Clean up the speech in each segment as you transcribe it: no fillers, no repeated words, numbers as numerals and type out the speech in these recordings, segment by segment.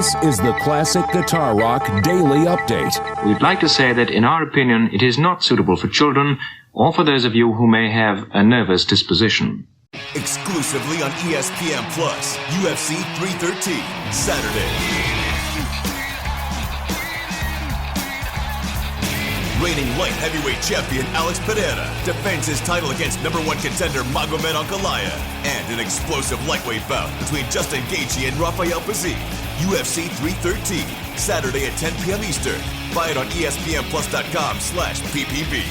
This is the Classic Guitar Rock Daily Update. We'd like to say that, in our opinion, it is not suitable for children or for those of you who may have a nervous disposition. Exclusively on ESPN Plus, UFC 313, Saturday. Reigning light heavyweight champion Alex Pereira defends his title against #1 contender Magomed Ankalaev, and an explosive lightweight bout between Justin Gaethje and Rafael Fiziev. UFC 313, Saturday at 10 p.m. Eastern. Buy it on ESPNplus.com/PPV.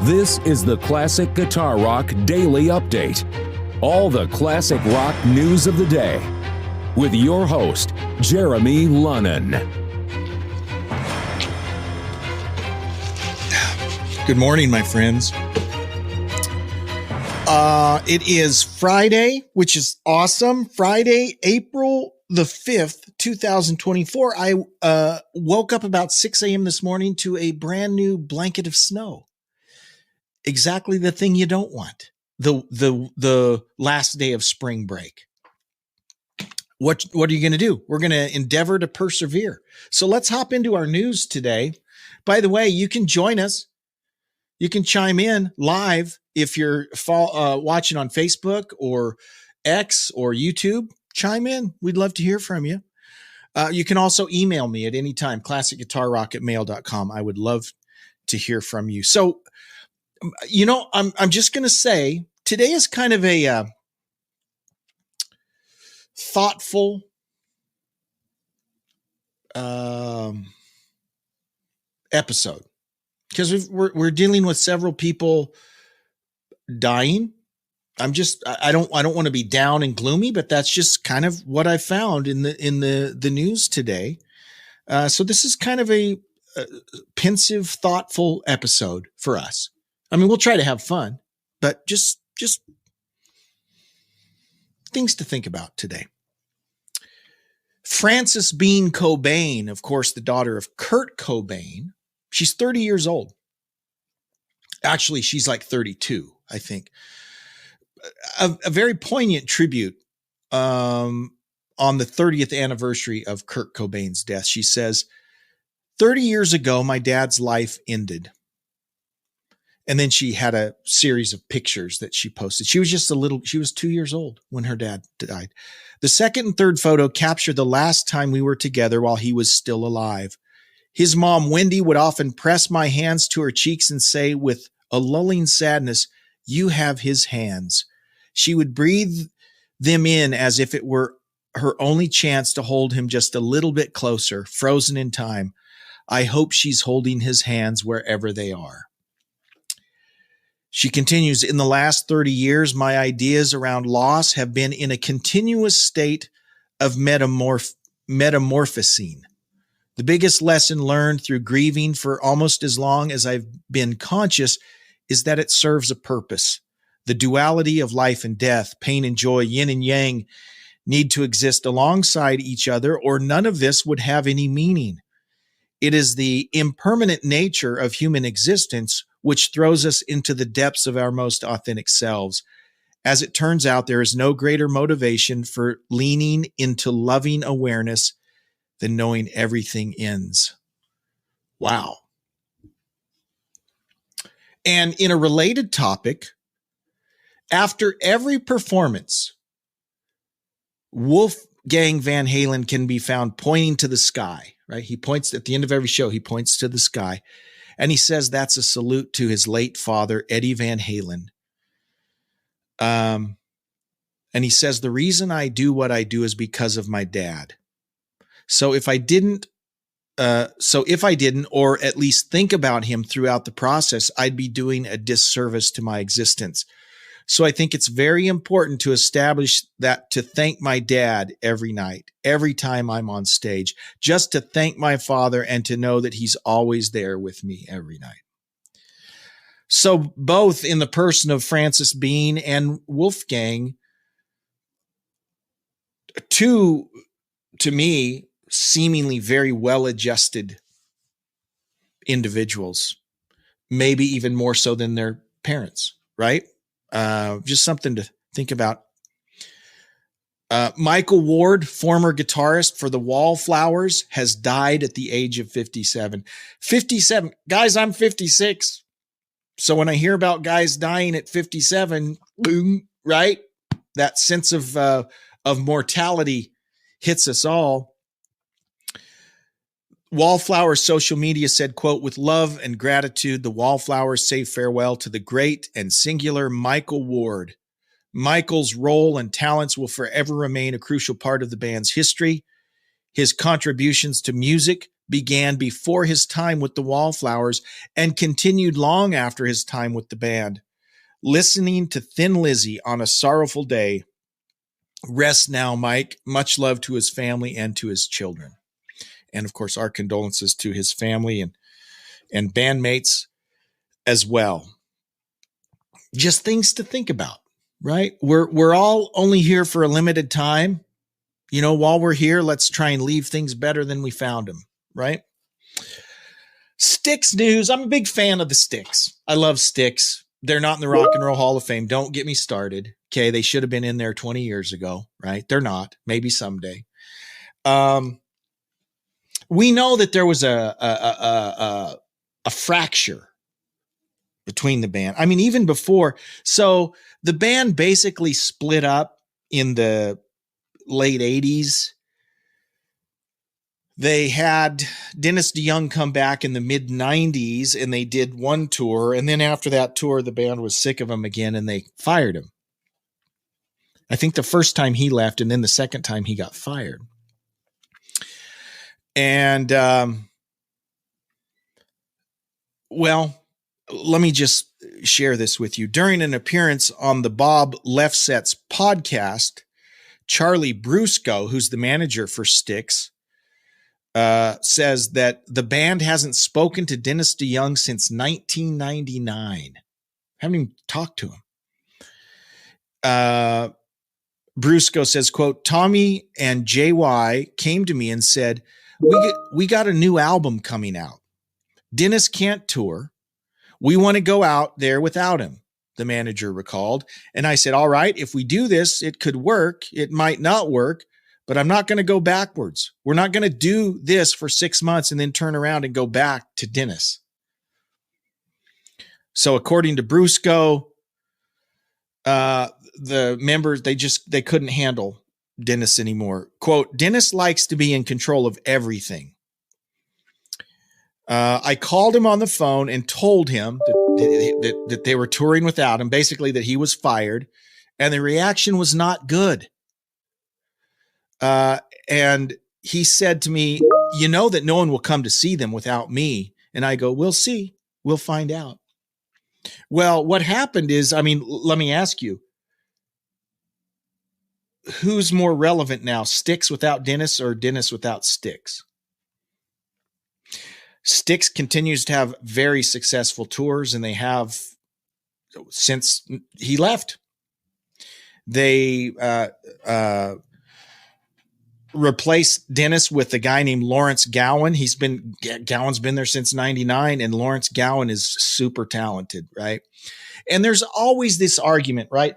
This is the Classic Guitar Rock Daily Update. All the classic rock news of the day. With your host, Jeremy Lunnan. Good morning, my friends. It is Friday, which is awesome. Friday, April the 5th, 2024. I woke up about 6 a.m. this morning to a brand new blanket of snow. Exactly the thing you don't want. The last day of spring break. What are you going to do? We're going to endeavor to persevere. So let's hop into our news today. By the way, you can join us. You can chime in live if you're watching on Facebook or X or YouTube. Chime in. We'd love to hear from you. You can also email me at any time, classicguitarrock@mail.com. I would love to hear from you. So, you know, I'm just going to say today is kind of a thoughtful, episode, because we're dealing with several people dying. I don't want to be down and gloomy, but that's just kind of what I found in the news today. So this is kind of a pensive, thoughtful episode for us. I mean, we'll try to have fun, but just things to think about today. Frances Bean Cobain, of course, the daughter of Kurt Cobain. She's 30 years old. Actually, she's like 32, I think. A very poignant tribute on the 30th anniversary of Kurt Cobain's death. She says, 30 years ago, my dad's life ended. And then she had a series of pictures that she posted. She was 2 years old when her dad died. The second and third photo captured the last time we were together while he was still alive. His mom, Wendy, would often press my hands to her cheeks and say with a lulling sadness, "You have his hands." She would breathe them in as if it were her only chance to hold him just a little bit closer, frozen in time. I hope she's holding his hands wherever they are. She continues, in the last 30 years, my ideas around loss have been in a continuous state of metamorphosing. The biggest lesson learned through grieving for almost as long as I've been conscious is that it serves a purpose. The duality of life and death, pain and joy, yin and yang, need to exist alongside each other, or none of this would have any meaning. It is the impermanent nature of human existence which throws us into the depths of our most authentic selves. As it turns out, there is no greater motivation for leaning into loving awareness than knowing everything ends. Wow. And in a related topic, after every performance, Wolfgang Van Halen can be found pointing to the sky, right? He points at the end of every show, he points to the sky. And he says that's a salute to his late father, Eddie Van Halen. And he says, the reason I do what I do is because of my dad. So if I didn't, or at least think about him throughout the process, I'd be doing a disservice to my existence. So I think it's very important to establish that, to thank my dad every night, every time I'm on stage, just to thank my father and to know that he's always there with me every night. So both in the person of Frances Bean and Wolfgang, two, to me, seemingly very well-adjusted individuals, maybe even more so than their parents, right? Just something to think about. Michael Ward, former guitarist for the Wallflowers, has died at the age of 57. 57. Guys, I'm 56. So when I hear about guys dying at 57, boom, right? That sense of mortality hits us all. Wallflowers social media said, quote, "With love and gratitude, the Wallflowers say farewell to the great and singular Michael Ward. Michael's role and talents will forever remain a crucial part of the band's history. His contributions to music began before his time with the Wallflowers and continued long after his time with the band. Listening to Thin Lizzy on a sorrowful day. Rest now, Mike. Much love to his family and to his children." And of course, our condolences to his family and bandmates as well. Just things to think about, right? We're all only here for a limited time. You know, while we're here, let's try and leave things better than we found them, right? Styx news. I'm a big fan of the Styx. I love Styx. They're not in the Rock and Roll Hall of Fame. Don't get me started. Okay, they should have been in there 20 years ago, right? They're not. Maybe someday. We know that there was a fracture between the band. I mean, even before. So the band basically split up in the late 80s. They had Dennis DeYoung come back in the mid 90s and they did one tour. And then after that tour, the band was sick of him again and they fired him. I think the first time he left and then the second time he got fired. And, well, let me just share this with you. During an appearance on the Bob Lefsetz podcast, Charlie Brusco, who's the manager for Styx, says that the band hasn't spoken to Dennis DeYoung since 1999. Haven't even talked to him. Brusco says, quote, "Tommy and JY came to me and said, we got a new album coming out. Dennis can't tour. We want to go out there without him," the manager recalled. And I said, "All right, if we do this, it could work. It might not work, but I'm not going to go backwards. We're not going to do this for 6 months and then turn around and go back to Dennis." So according to Brusco, the members, they couldn't handle Dennis anymore. Quote, "Dennis likes to be in control of everything. I called him on the phone and told him that they were touring without him, basically that he was fired, and the reaction was not good. And he said to me, 'You know that no one will come to see them without me.' And I go, 'We'll see. We'll find out.'" Well, what happened is, I mean, let me ask you, who's more relevant now, Styx without Dennis or Dennis without Styx? Styx continues to have very successful tours, and they have since he left. They replaced Dennis with a guy named Lawrence Gowan. Gowan's been there since 99, and Lawrence Gowan is super talented, right? And there's always this argument, right?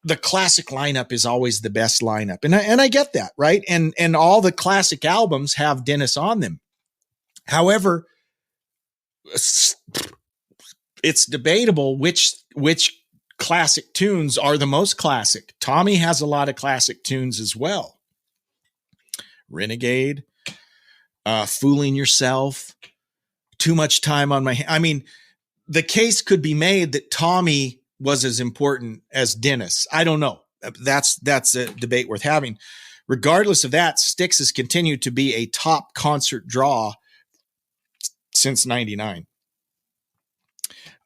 The classic lineup is always the best lineup. And I get that, right? And all the classic albums have Dennis on them. However, it's debatable which classic tunes are the most classic. Tommy has a lot of classic tunes as well. Renegade, Fooling Yourself, Too Much Time on My Hands. I mean, the case could be made that Tommy was as important as Dennis. I don't know. That's a debate worth having. Regardless of that, Styx has continued to be a top concert draw since 99.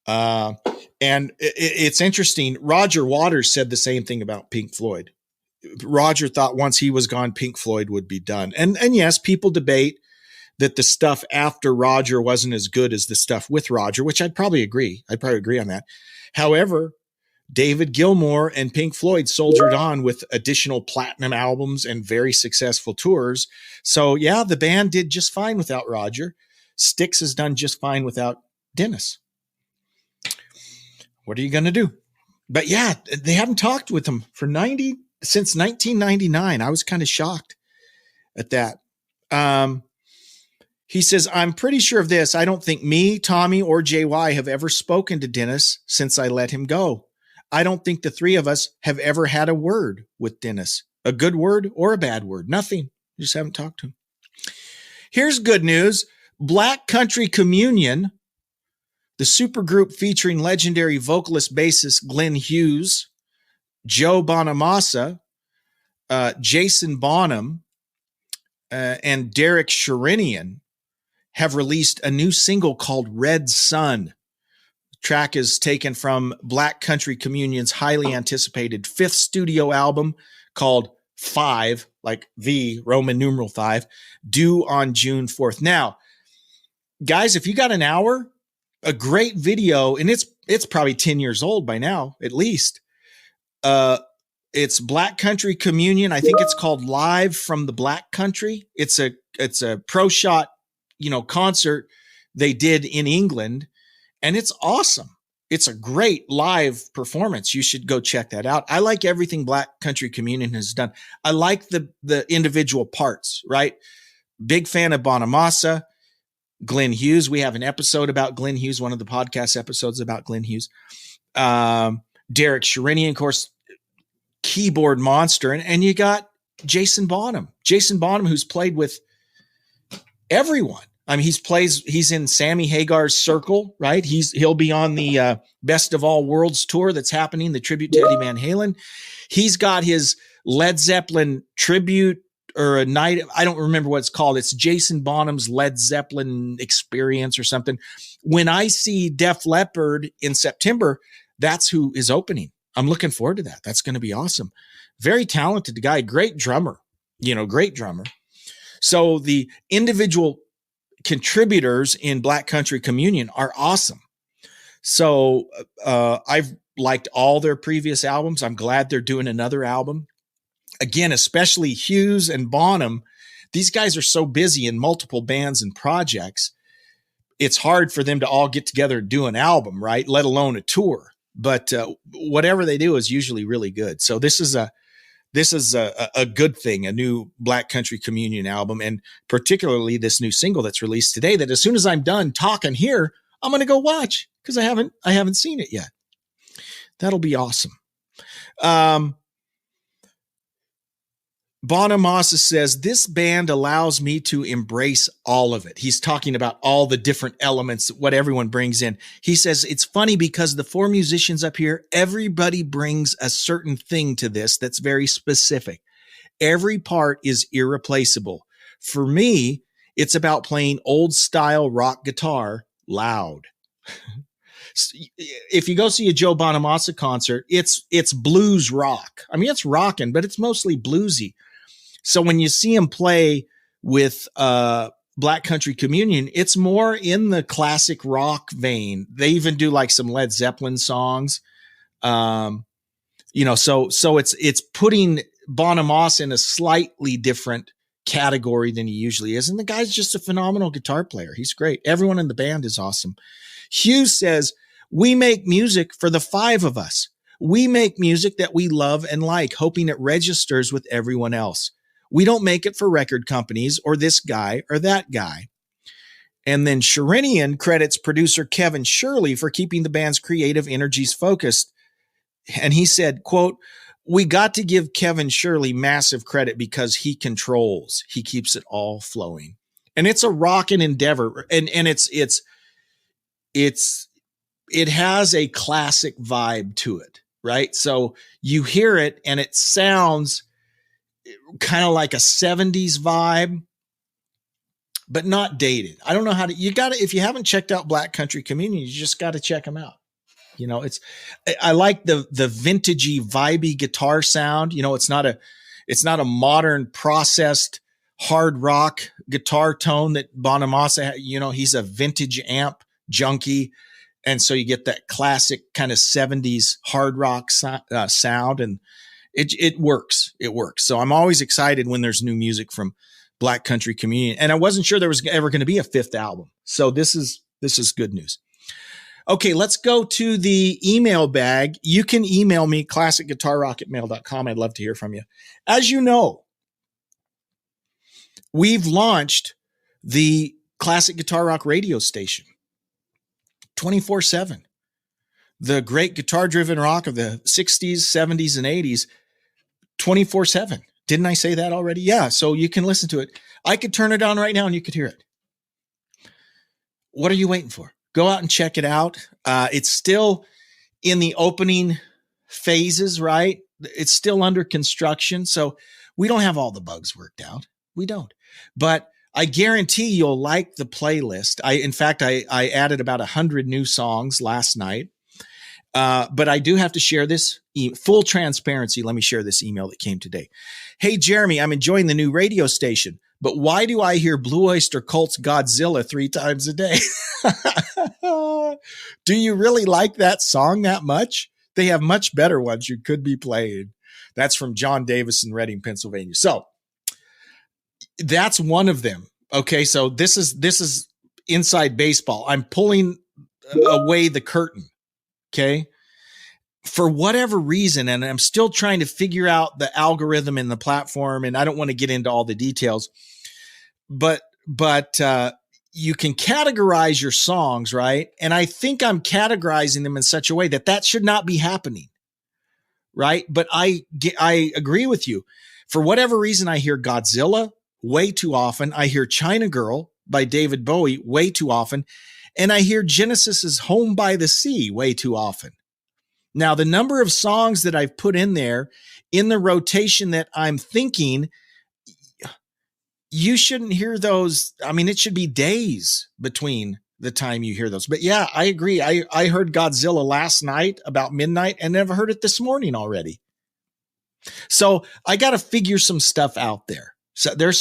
And it's interesting. Roger Waters said the same thing about Pink Floyd. Roger thought once he was gone, Pink Floyd would be done. And yes, people debate that the stuff after Roger wasn't as good as the stuff with Roger, which I'd probably agree. I'd probably agree on that. However, David Gilmour and Pink Floyd soldiered on with additional platinum albums and very successful tours. So yeah, the band did just fine without Roger. Styx has done just fine without Dennis. What are you going to do? But yeah, they haven't talked with him since 1999. I was kind of shocked at that. He says, I'm pretty sure of this. I don't think me, Tommy, or JY have ever spoken to Dennis since I let him go. I don't think the three of us have ever had a word with Dennis, a good word or a bad word. Nothing. We just haven't talked to him. Here's good news. Black Country Communion, the supergroup featuring legendary vocalist bassist Glenn Hughes, Joe Bonamassa, Jason Bonham, and Derek Sherinian, have released a new single called Red Sun. The track is taken from Black Country Communion's highly anticipated fifth studio album called 5, like the Roman numeral 5, due on June 4th. Now, guys, if you got an hour, a great video, and it's probably 10 years old by now, at least. It's Black Country Communion. I think it's called Live from the Black Country. It's a pro shot, concert they did in England, and it's awesome. It's a great live performance. You should go check that out. I like everything Black Country Communion has done. I like the individual parts, right? Big fan of Bonamassa, Glenn Hughes. We have an episode about Glenn Hughes, one of the podcast episodes about Glenn Hughes. Derek Sherinian, of course, keyboard monster. And you got Jason Bonham. Jason Bonham, who's played with everyone. I mean, he's in Sammy Hagar's Circle, right? He'll be on the Best of All Worlds tour that's happening, the tribute to Eddie Van Halen. He's got his Led Zeppelin tribute, or a night, I don't remember what it's called. It's Jason Bonham's Led Zeppelin experience or something. When I see Def Leppard in September, that's who is opening. I'm looking forward to that. That's going to be awesome. Very talented guy, great drummer, great drummer. So the individual contributors in Black Country Communion are awesome. So I've liked all their previous albums. I'm glad they're doing another album. Again, especially Hughes and Bonham. These guys are so busy in multiple bands and projects. It's hard for them to all get together and do an album, right? Let alone a tour. But whatever they do is usually really good. So this is a good thing, a new Black Country Communion album, and particularly this new single that's released today, that as soon as I'm done talking here, I'm going to go watch, because I haven't seen it yet. That'll be awesome. Bonamassa says, this band allows me to embrace all of it. He's talking about all the different elements, what everyone brings in. He says, it's funny because the four musicians up here, everybody brings a certain thing to this that's very specific. Every part is irreplaceable. For me, it's about playing old style rock guitar loud. If you go see a Joe Bonamassa concert, it's blues rock. I mean, it's rocking, but it's mostly bluesy. So when you see him play with Black Country Communion, it's more in the classic rock vein. They even do like some Led Zeppelin songs. So it's putting Bonamassa in a slightly different category than he usually is. And the guy's just a phenomenal guitar player. He's great. Everyone in the band is awesome. Hughes says, we make music for the five of us. We make music that we love and like, hoping it registers with everyone else. We don't make it for record companies or this guy or that guy. And then Sherinian credits producer Kevin Shirley for keeping the band's creative energies focused. And he said, quote, we got to give Kevin Shirley massive credit because he controls. He keeps it all flowing. And it's a rockin' endeavor. And it has a classic vibe to it, right? So you hear it and it sounds kind of like a 70s vibe, but not dated. I don't know how to, if you haven't checked out Black Country Communion, you just got to check them out. I like the vintagey, vibey guitar sound. It's not a modern processed hard rock guitar tone that Bonamassa, he's a vintage amp junkie. And so you get that classic kind of 70s hard rock sound, and it works. It works. So I'm always excited when there's new music from Black Country Communion. And I wasn't sure there was ever going to be a fifth album. So this is good news. Okay, let's go to the email bag. You can email me, classicguitarrock@mail.com. I'd love to hear from you. As you know, we've launched the Classic Guitar Rock radio station 24/7. The great guitar-driven rock of the 60s, 70s, and 80s, 24/7. Didn't I say that already? Yeah, so you can listen to it. I could turn it on right now and you could hear it. What are you waiting for? Go out and check it out. It's still in the opening phases, right? It's still under construction, so we don't have all the bugs worked out. We don't. But I guarantee you'll like the playlist. In fact, I added about 100 new songs last night. But I do have to share this full transparency. Let me share this email that came today. Hey, Jeremy, I'm enjoying the new radio station, but why do I hear Blue Oyster Cult's Godzilla 3 times a day? Do you really like that song that much? They have much better ones you could be playing. That's from John Davis in Reading, Pennsylvania. So that's one of them. Okay. So this is inside baseball. I'm pulling away the curtain. Okay. For whatever reason, and I'm still trying to figure out the algorithm in the platform, and I don't want to get into all the details, but you can categorize your songs, right? And I think I'm categorizing them in such a way that should not be happening, right? But I agree with you. For whatever reason, I hear Godzilla way too often. I hear China Girl by David Bowie way too often. And I hear Genesis's Home by the Sea way too often. Now, the number of songs that I've put in there in the rotation that I'm thinking, you shouldn't hear those. I mean, it should be days between the time you hear those. But yeah, I agree. I heard Godzilla last night about midnight and never heard it this morning already. So I got to figure some stuff out there. So there's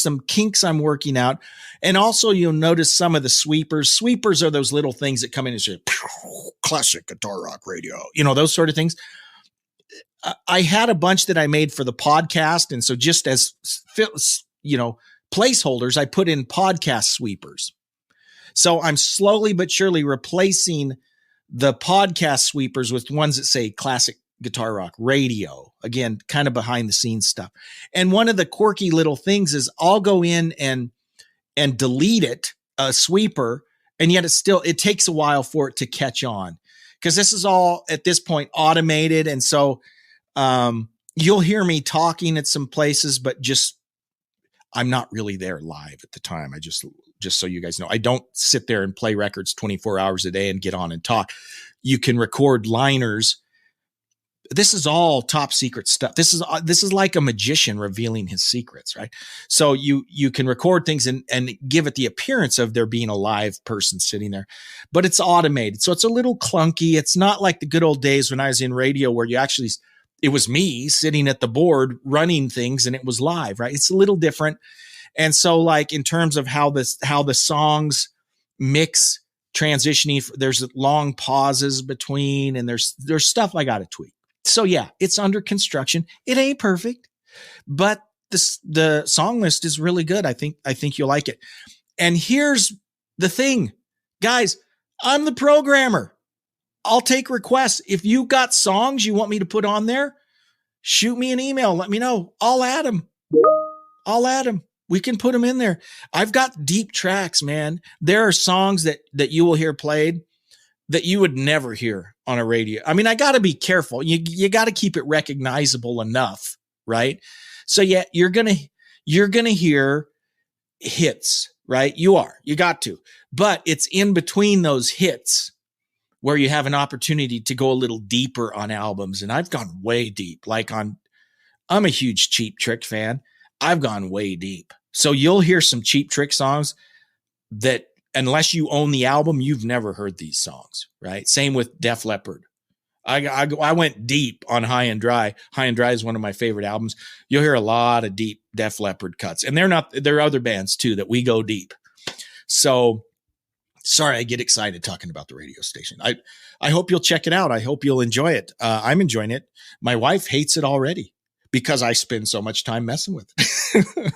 some kinks I'm working out. And also you'll notice some of the sweepers. Sweepers are those little things that come in and say, Classic Guitar Rock Radio, those sort of things. I had a bunch that I made for the podcast. And so just as, placeholders, I put in podcast sweepers. So I'm slowly but surely replacing the podcast sweepers with ones that say Classic Guitar Rock Radio. Again, kind of behind the scenes stuff. And one of the quirky little things is I'll go in and delete it, a sweeper, and yet it takes a while for it to catch on, because this is all at this point automated. And so you'll hear me talking at some places, but I'm not really there live at the time. I just so you guys know, I don't sit there and play records 24 hours a day and get on and talk. You can record liners. This is all top secret stuff. This is like a magician revealing his secrets, right? So you can record things and give it the appearance of there being a live person sitting there, but it's automated. So it's a little clunky. It's not like the good old days when I was in radio where it was me sitting at the board running things and it was live, right? It's a little different. And so like in terms of how the songs mix transitioning, there's long pauses between, and there's stuff I got to tweak. So yeah, it's under construction. It ain't perfect, but the song list is really good. I think you'll like it. And here's the thing, guys, I'm the programmer. I'll take requests. If you got songs you want me to put on there, shoot me an email. Let me know. I'll add them. We can put them in there. I've got deep tracks, man. There are songs that you will hear played that you would never hear on a radio. I mean, I got to be careful. You got to keep it recognizable enough, right? So yeah, you're going to hear hits, right? You got to, but it's in between those hits where you have an opportunity to go a little deeper on albums. And I've gone way deep. I'm a huge Cheap Trick fan. I've gone way deep. So you'll hear some Cheap Trick songs that, unless you own the album, you've never heard these songs, right? Same with Def Leppard. I went deep on High and Dry. High and Dry is one of my favorite albums. You'll hear a lot of deep Def Leppard cuts. And there are other bands too that we go deep. So Sorry, I get excited talking about the radio station. I hope you'll check it out. I hope you'll enjoy it. I'm enjoying it. My wife hates it already because I spend so much time messing with it.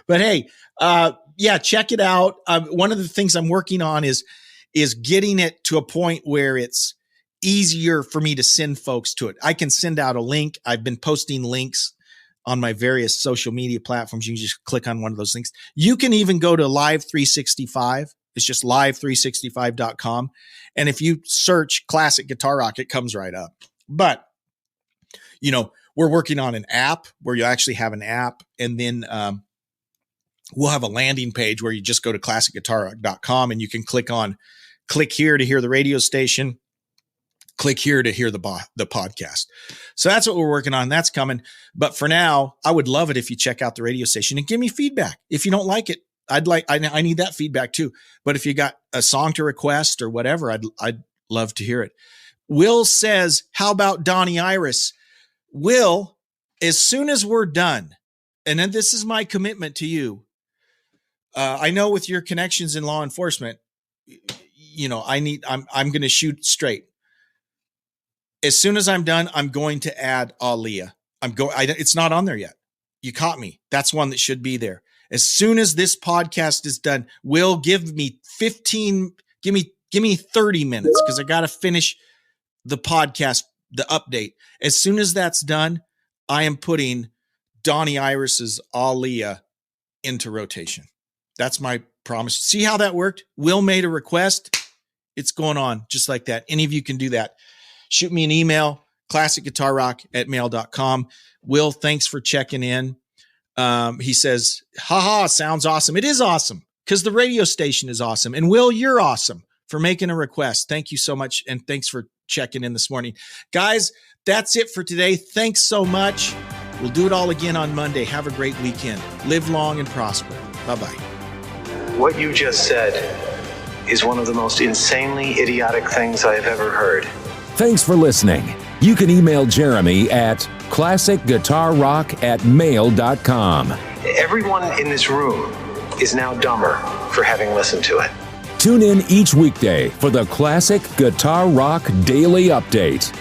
But hey, yeah, check it out. One of the things I'm working on is getting it to a point where it's easier for me to send folks to it. I can send out a link. I've been posting links on my various social media platforms. You can just click on one of those links. You can even go to Live 365. It's just live365.com. And if you search Classic Guitar Rock, it comes right up. But, you know, we're working on an app where you actually have an app, and then we'll have a landing page where you just go to classicguitarrock.com and you can click here to hear the radio station, click here to hear the podcast. So that's what we're working on. That's coming. But for now, I would love it if you check out the radio station and give me feedback. If you don't like it, I need that feedback too. But if you got a song to request or whatever, I'd love to hear it. Will says, how about Donnie Iris? Will, as soon as we're done, and then this is my commitment to you. I know with your connections in law enforcement, you know, I'm going to shoot straight. As soon as I'm done, I'm going to add Aaliyah. It's not on there yet. You caught me. That's one that should be there. As soon as this podcast is done, Will, give me 30 minutes because I got to finish the podcast, the update. As soon as that's done, I am putting Donnie Iris's Aaliyah into rotation. That's my promise. See how that worked? Will made a request. It's going on just like that. Any of you can do that. Shoot me an email, classicguitarrock@mail.com. Will, thanks for checking in. He says, haha, sounds awesome. It is awesome because the radio station is awesome. And Will, you're awesome for making a request. Thank you so much. And thanks for checking in this morning. Guys, that's it for today. Thanks so much. We'll do it all again on Monday. Have a great weekend. Live long and prosper. Bye-bye. What you just said is one of the most insanely idiotic things I have ever heard. Thanks for listening. You can email Jeremy at classicguitarrock@mail.com. Everyone in this room is now dumber for having listened to it. Tune in each weekday for the Classic Guitar Rock Daily Update.